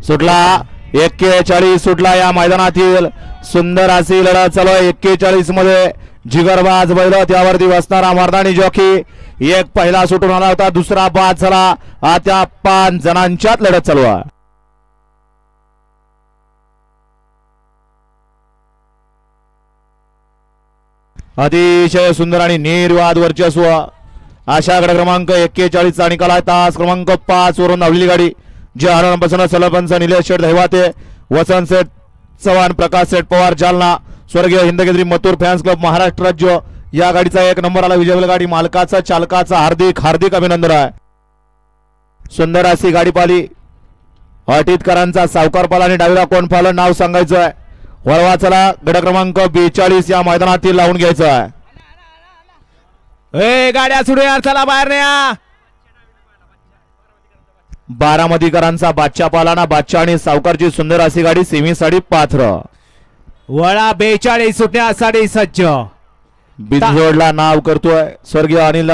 सुटला 41 सुटला या मैदानातील सुंदर अशी लढत चालू आहे 41 मध्ये जिगरबाज बैल त्यावरती बसणारा मर्दानी जॉकी एक पहिला सुटून आला होता दुसरा बाद झाला आता 5 जणांच्यात लढत चालू आहे अतिशय सुंदर आणि निर्वाद वर्चस्व अशा गट क्रमांक 41 चा निकाल आहे तास क्रमांक 5 वरून धावलेली गाडी जे हरणपासून सलपंच निलेश शेठ दहिवाते वसंत शेठ चव्हाण प्रकाश शेठ पवार जालना स्वर्गीय हिंदकेसरी मथुर फॅन्स क्लब महाराष्ट्र राज्य या गाडीचा 1 नंबर आला विजय गाडी मालकाचा चालकाचा हार्दिक हार्दिक अभिनंदन आहे सुंदर अशी गाडी पाली अटीतकरांचा सावकार पाला आणि डावीला कोण पालन नाव सांगायचं आहे वळवा चला गट क्रमांक 42 या मैदानातील लावून घ्यायचं आहे ए गाड्या सुटूया चला बाहेर न्या बारामतीकरांचा बादशाह पालाना बादशाह आणि सावकारची सुंदर अशी गाडी सेमीसाठी पात्र वळा 42 सुटण्यासाठी सज्ज बिजोडला नाव करतोय स्वर्गीय अनिल